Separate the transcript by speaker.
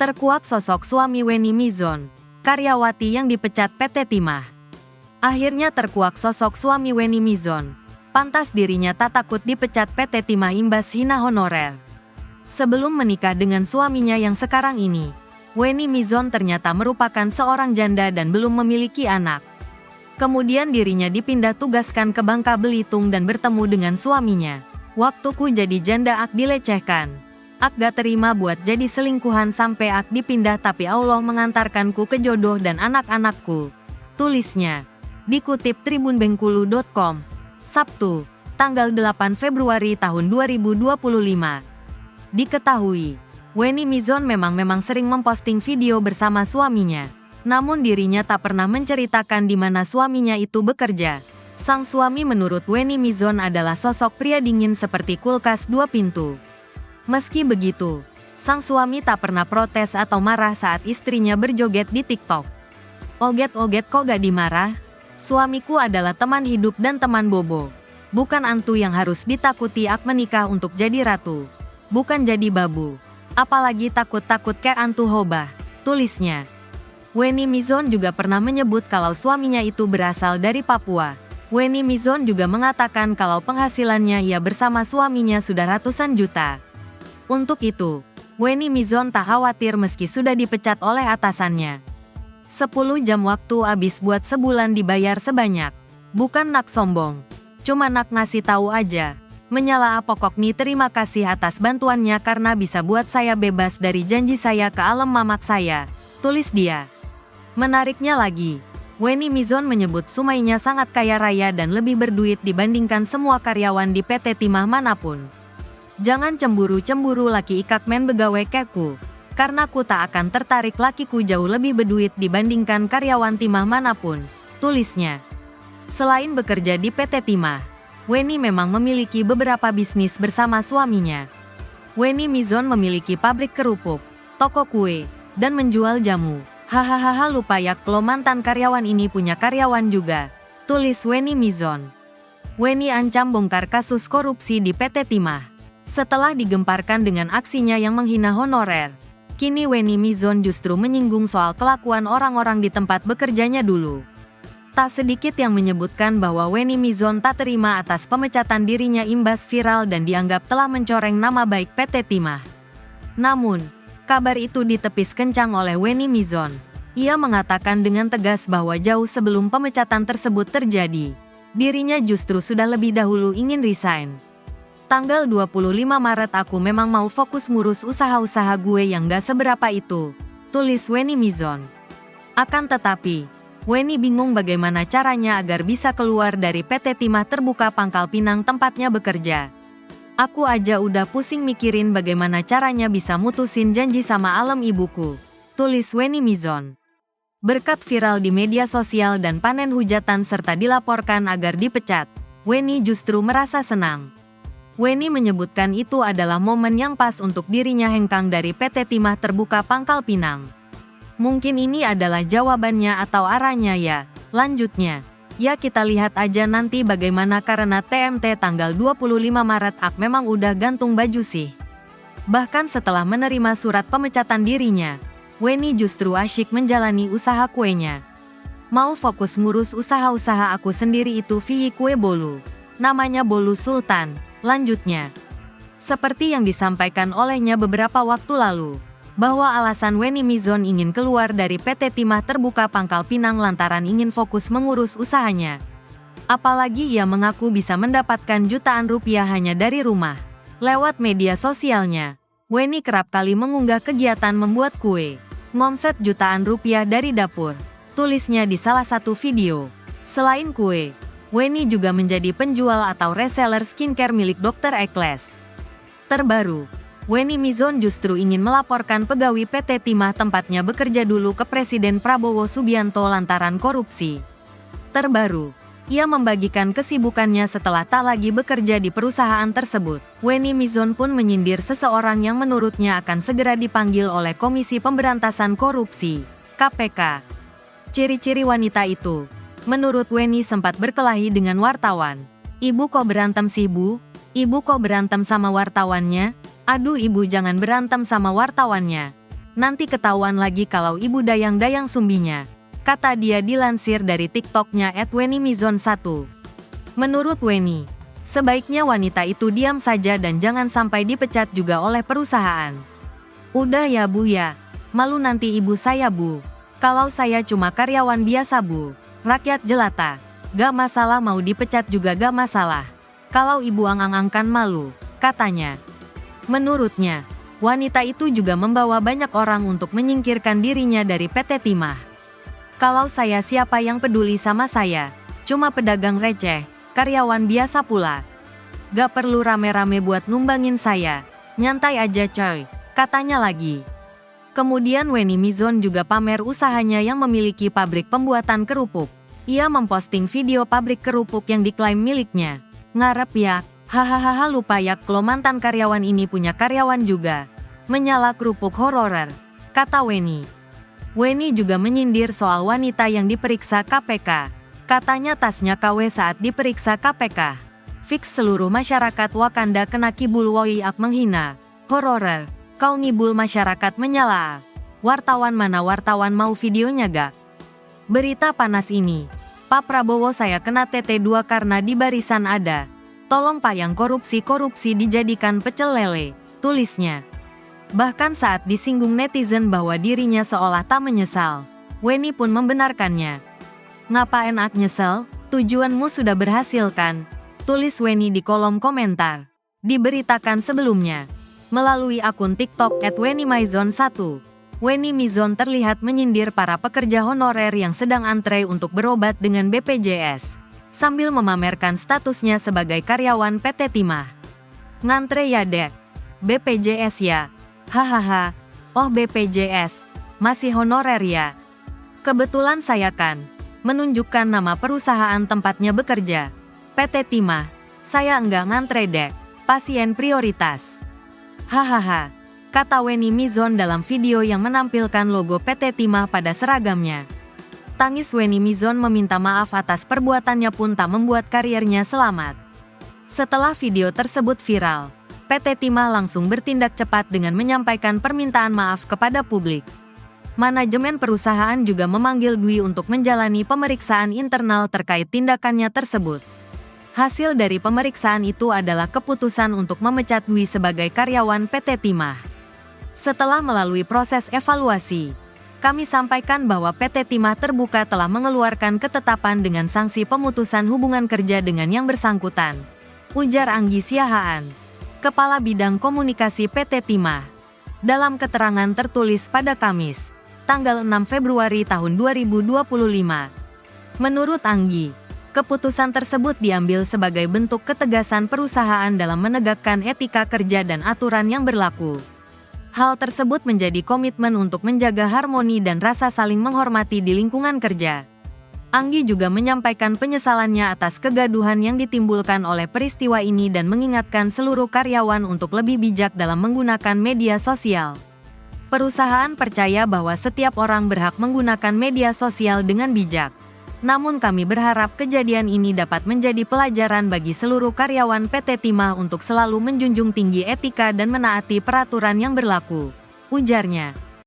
Speaker 1: Terkuak sosok suami Weni Mizon, karyawati yang dipecat PT Timah. Akhirnya terkuak sosok suami Weni Mizon. Pantas dirinya tak takut dipecat PT Timah imbas hina honorer. Sebelum menikah dengan suaminya yang sekarang ini, Weni Mizon ternyata merupakan seorang janda dan belum memiliki anak. Kemudian dirinya dipindah tugaskan ke Bangka Belitung dan bertemu dengan suaminya. Waktuku jadi janda ak dilecehkan. Ak gak terima buat jadi selingkuhan sampai ak dipindah tapi Allah mengantarkanku ke jodoh dan anak-anakku. Tulisnya. Dikutip tribunbengkulu.com. Sabtu, tanggal 8 Februari tahun 2025. Diketahui, Weni Mizon memang sering memposting video bersama suaminya. Namun dirinya tak pernah menceritakan di mana suaminya itu bekerja. Sang suami menurut Weni Mizon adalah sosok pria dingin seperti kulkas 2 pintu. Meski begitu, sang suami tak pernah protes atau marah saat istrinya berjoget di TikTok. Oget-oget kok gak dimarah? Suamiku adalah teman hidup dan teman bobo. Bukan antu yang harus ditakuti ak menikah untuk jadi ratu. Bukan jadi babu. Apalagi takut-takut kayak antu hobah. Tulisnya. Weni Mizon juga pernah menyebut kalau suaminya itu berasal dari Papua. Weni Mizon juga mengatakan kalau penghasilannya ia bersama suaminya sudah ratusan juta. Untuk itu, Weni Mizon tak khawatir meski sudah dipecat oleh atasannya. 10 jam waktu habis buat sebulan dibayar sebanyak. Bukan nak sombong. Cuma nak ngasih tahu aja. Menyala pokok nih terima kasih atas bantuannya karena bisa buat saya bebas dari janji saya ke alam mamak saya. Tulis dia. Menariknya lagi, Weni Mizon menyebut suaminya sangat kaya raya dan lebih berduit dibandingkan semua karyawan di PT Timah manapun. Jangan cemburu-cemburu laki ikak men begawe keku, karena ku tak akan tertarik lakiku jauh lebih berduit dibandingkan karyawan Timah manapun, tulisnya. Selain bekerja di PT Timah, Weni memang memiliki beberapa bisnis bersama suaminya. Weni Mizon memiliki pabrik kerupuk, toko kue, dan menjual jamu. Hahaha lupa ya kalau mantan karyawan ini punya karyawan juga. Tulis Weni Mizon. Weni ancam bongkar kasus korupsi di PT Timah. Setelah digemparkan dengan aksinya yang menghina honorer, kini Weni Mizon justru menyinggung soal kelakuan orang-orang di tempat bekerjanya dulu. Tak sedikit yang menyebutkan bahwa Weni Mizon tak terima atas pemecatan dirinya imbas viral dan dianggap telah mencoreng nama baik PT Timah. Namun, kabar itu ditepis kencang oleh Weni Mizon. Ia mengatakan dengan tegas bahwa jauh sebelum pemecatan tersebut terjadi, dirinya justru sudah lebih dahulu ingin resign. Tanggal 25 Maret aku memang mau fokus ngurus usaha-usaha gue yang gak seberapa itu, tulis Weni Mizon. Akan tetapi, Weni bingung bagaimana caranya agar bisa keluar dari PT Timah Terbuka Pangkal Pinang tempatnya bekerja. Aku aja udah pusing mikirin bagaimana caranya bisa mutusin janji sama alam ibuku, tulis Weni Mizon. Berkat viral di media sosial dan panen hujatan serta dilaporkan agar dipecat, Weni justru merasa senang. Weni menyebutkan itu adalah momen yang pas untuk dirinya hengkang dari PT Timah Terbuka Pangkal Pinang. Mungkin ini adalah jawabannya atau arahnya ya, lanjutnya. Ya kita lihat aja nanti bagaimana karena TMT tanggal 25 Maret ak memang udah gantung baju sih. Bahkan setelah menerima surat pemecatan dirinya, Weni justru asyik menjalani usaha kuenya. Mau fokus ngurus usaha-usaha aku sendiri itu via kue bolu. Namanya Bolu Sultan, lanjutnya. Seperti yang disampaikan olehnya beberapa waktu lalu, bahwa alasan Weni Mizon ingin keluar dari PT Timah Terbuka Pangkal Pinang lantaran ingin fokus mengurus usahanya. Apalagi ia mengaku bisa mendapatkan jutaan rupiah hanya dari rumah. Lewat media sosialnya, Weni kerap kali mengunggah kegiatan membuat kue, ngomset jutaan rupiah dari dapur, tulisnya di salah satu video. Selain kue, Weni juga menjadi penjual atau reseller skincare milik Dr. Ekles. Terbaru, Weni Mizon justru ingin melaporkan pegawai PT Timah tempatnya bekerja dulu ke Presiden Prabowo Subianto lantaran korupsi. Terbaru, ia membagikan kesibukannya setelah tak lagi bekerja di perusahaan tersebut. Weni Mizon pun menyindir seseorang yang menurutnya akan segera dipanggil oleh Komisi Pemberantasan Korupsi, KPK. Ciri-ciri wanita itu, menurut Weni sempat berkelahi dengan wartawan. Ibu kok berantem sih bu? Ibu kok berantem sama wartawannya? Aduh ibu jangan berantem sama wartawannya. Nanti ketahuan lagi kalau ibu dayang-dayang sumbinya, kata dia dilansir dari TikToknya @wenimizon1. Menurut Weni, sebaiknya wanita itu diam saja dan jangan sampai dipecat juga oleh perusahaan. Udah ya Bu ya, malu nanti ibu saya Bu. Kalau saya cuma karyawan biasa Bu, rakyat jelata, gak masalah mau dipecat juga gak masalah. Kalau ibu ang-ang kan malu, katanya. Menurutnya, wanita itu juga membawa banyak orang untuk menyingkirkan dirinya dari PT Timah. Kalau saya siapa yang peduli sama saya, cuma pedagang receh, karyawan biasa pula. Gak perlu rame-rame buat numbangin saya, nyantai aja coy, katanya lagi. Kemudian Weni Mizon juga pamer usahanya yang memiliki pabrik pembuatan kerupuk. Ia memposting video pabrik kerupuk yang diklaim miliknya. Ngarep ya, hahaha lupa ya kalau mantan karyawan ini punya karyawan juga. Menyala kerupuk hororer, kata Weni. Weni juga menyindir soal wanita yang diperiksa KPK. Katanya tasnya KW saat diperiksa KPK. Fix seluruh masyarakat Wakanda kena kibul woyak menghina. Hororer. Kau ngibul masyarakat menyala. Wartawan mana wartawan mau videonya gak? Berita panas ini. Pak Prabowo saya kena TT2 karena di barisan ada. Tolong Pak yang korupsi dijadikan pecel lele, tulisnya. Bahkan saat disinggung netizen bahwa dirinya seolah tak menyesal, Weni pun membenarkannya. Ngapa enak nyesel? Tujuanmu sudah berhasil kan? Tulis Weni di kolom komentar. Diberitakan sebelumnya. Melalui akun TikTok @wenimizon1, Weni Mizon terlihat menyindir para pekerja honorer yang sedang antre untuk berobat dengan BPJS, sambil memamerkan statusnya sebagai karyawan PT Timah. Ngantre ya dek, BPJS ya, hahaha, oh BPJS, masih honorer ya. Kebetulan saya kan, menunjukkan nama perusahaan tempatnya bekerja, PT Timah, saya enggak ngantre dek, pasien prioritas. Hahaha, kata Weni Mizon dalam video yang menampilkan logo PT Timah pada seragamnya. Tangis Weni Mizon meminta maaf atas perbuatannya pun tak membuat karirnya selamat. Setelah video tersebut viral, PT Timah langsung bertindak cepat dengan menyampaikan permintaan maaf kepada publik. Manajemen perusahaan juga memanggil Dwi untuk menjalani pemeriksaan internal terkait tindakannya tersebut. Hasil dari pemeriksaan itu adalah keputusan untuk memecat Dwi sebagai karyawan PT Timah. Setelah melalui proses evaluasi, kami sampaikan bahwa PT Timah terbuka telah mengeluarkan ketetapan dengan sanksi pemutusan hubungan kerja dengan yang bersangkutan. Ujar Anggi Siahaan, Kepala Bidang Komunikasi PT Timah. Dalam keterangan tertulis pada Kamis, tanggal 6 Februari tahun 2025. Menurut Anggi, keputusan tersebut diambil sebagai bentuk ketegasan perusahaan dalam menegakkan etika kerja dan aturan yang berlaku. Hal tersebut menjadi komitmen untuk menjaga harmoni dan rasa saling menghormati di lingkungan kerja. Anggi juga menyampaikan penyesalannya atas kegaduhan yang ditimbulkan oleh peristiwa ini dan mengingatkan seluruh karyawan untuk lebih bijak dalam menggunakan media sosial. Perusahaan percaya bahwa setiap orang berhak menggunakan media sosial dengan bijak. Namun kami berharap kejadian ini dapat menjadi pelajaran bagi seluruh karyawan PT Timah untuk selalu menjunjung tinggi etika dan menaati peraturan yang berlaku, ujarnya.